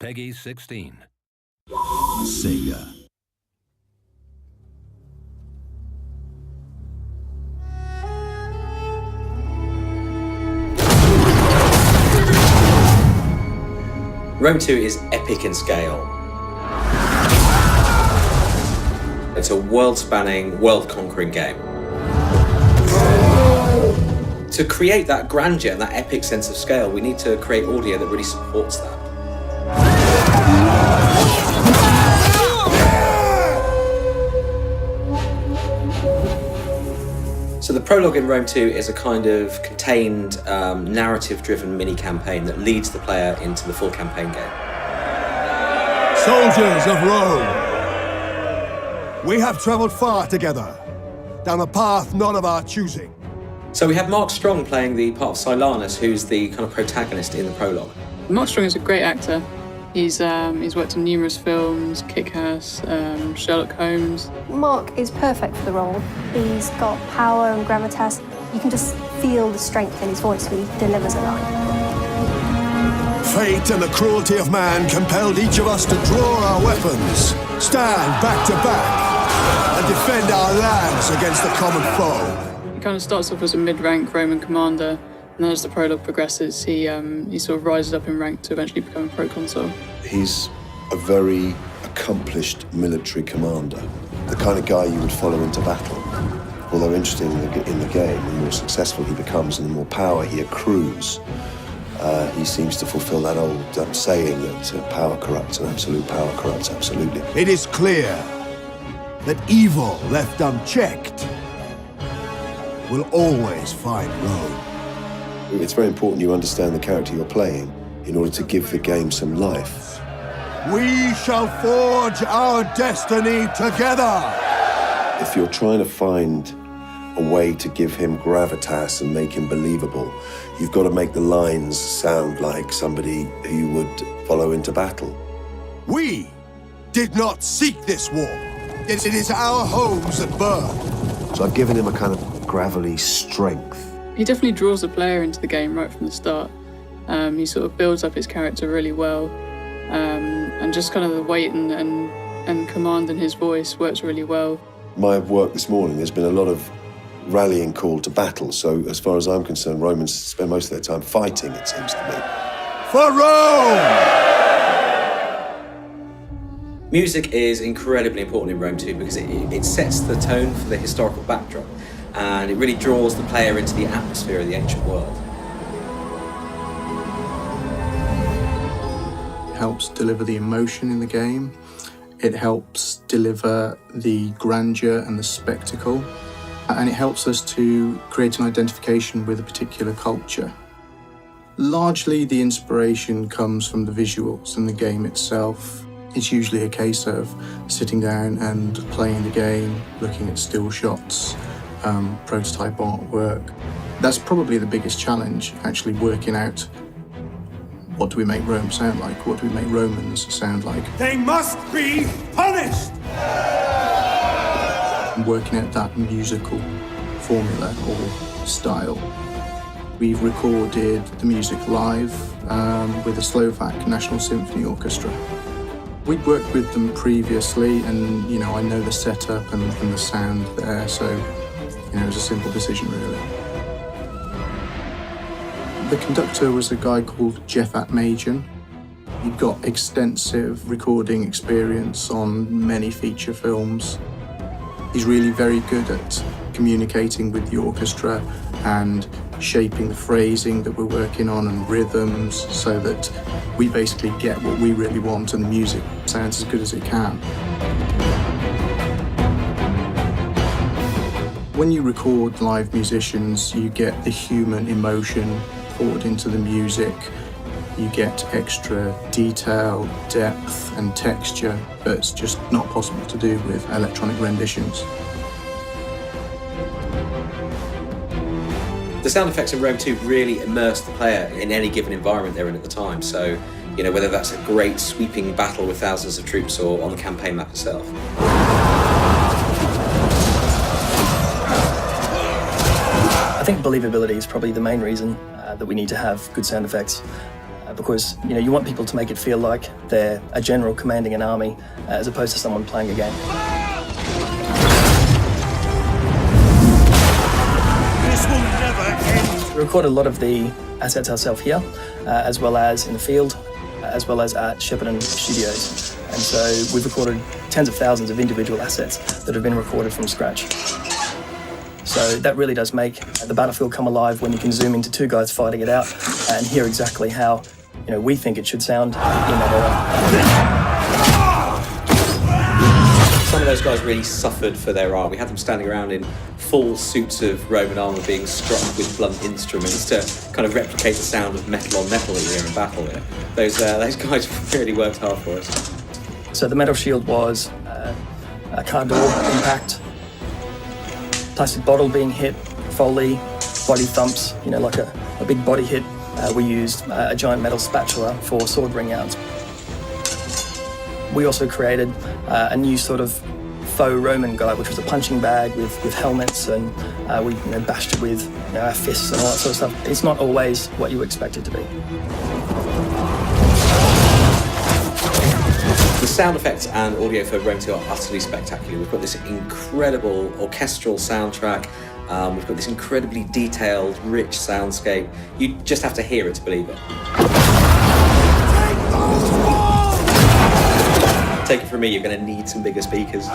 Peggy 16. Sega. Rome 2 is epic in scale. It's a world-spanning, world-conquering game. To create that grandeur and that epic sense of scale, we need to create audio that really supports that. So the prologue in Rome 2 is a kind of contained, narrative-driven mini-campaign that leads the player into the full campaign game. Soldiers of Rome, we have travelled far together, down a path not of our choosing. So we have Mark Strong playing the part of Silanus, who's the kind of protagonist in the prologue. Mark Strong is a great actor. He's worked in numerous films, Kick-Ass, Sherlock Holmes. Mark is perfect for the role. He's got power and gravitas. You can just feel the strength in his voice when he delivers a line. Fate and the cruelty of man compelled each of us to draw our weapons, stand back to back, and defend our lands against the common foe. He kind of starts off as a mid-rank Roman commander, and then as the prologue progresses, he sort of rises up in rank to eventually become a proconsul. He's a very accomplished military commander, the kind of guy you would follow into battle. Although interesting in the game, the more successful he becomes and the more power he accrues, he seems to fulfill that old saying that power corrupts and absolute power corrupts absolutely. It is clear that evil left unchecked will always find Rome. It's very important you understand the character you're playing in order to give the game some life. We shall forge our destiny together! If you're trying to find a way to give him gravitas and make him believable, you've got to make the lines sound like somebody who you would follow into battle. We did not seek this war. It is our homes at birth. So I've given him a kind of gravelly strength. He definitely draws the player into the game right from the start. He sort of builds up his character really well, and just kind of the weight and command in his voice works really well. My work this morning, there's been a lot of rallying call to battle, so as far as I'm concerned, Romans spend most of their time fighting, it seems to me. For Rome! Music is incredibly important in Rome 2 because it sets the tone for the historical backdrop, and it really draws the player into the atmosphere of the ancient world. It helps deliver the emotion in the game. It helps deliver the grandeur and the spectacle. And it helps us to create an identification with a particular culture. Largely, the inspiration comes from the visuals and the game itself. It's usually a case of sitting down and playing the game, looking at still shots, prototype artwork. That's probably the biggest challenge, actually working out what do we make Rome sound like, what do we make Romans sound like. They must be punished! And working out that musical formula or style. We've recorded the music live with the Slovak National Symphony Orchestra. We'd worked with them previously, and I know the setup and the sound there, so it was a simple decision, really. The conductor was a guy called Jeff Atmajan. He'd got extensive recording experience on many feature films. He's really very good at communicating with the orchestra and shaping the phrasing that we're working on and rhythms so that we basically get what we really want and the music sounds as good as it can. When you record live musicians, you get the human emotion poured into the music. You get extra detail, depth and texture that's just not possible to do with electronic renditions. The sound effects in Rome 2 really immerse the player in any given environment they're in at the time. So, whether that's a great sweeping battle with thousands of troops or on the campaign map itself. I think believability is probably the main reason that we need to have good sound effects. because you want people to make it feel like they're a general commanding an army as opposed to someone playing a game. This will never end. We recorded a lot of the assets ourselves here, as well as in the field, as well as at Shepparton Studios. And so we've recorded tens of thousands of individual assets that have been recorded from scratch. So that really does make the battlefield come alive when you can zoom into two guys fighting it out and hear exactly how we think it should sound in that era. Some of those guys really suffered for their art. We had them standing around in full suits of Roman armour being struck with blunt instruments to kind of replicate the sound of metal on metal that you hear in battle. Those guys really worked hard for us. So the metal shield was a car door impact, plastic bottle being hit, Foley, body thumps, like a big body hit. We used a giant metal spatula for sword ring outs. We also created a new sort of faux Roman guy, which was a punching bag with helmets, and we bashed it with our fists and all that sort of stuff. It's not always what you expect it to be. The sound effects and audio for Rome 2 are utterly spectacular. We've got this incredible orchestral soundtrack. We've got this incredibly detailed, rich soundscape. You just have to hear it to believe it. Take it from me, you're going to need some bigger speakers.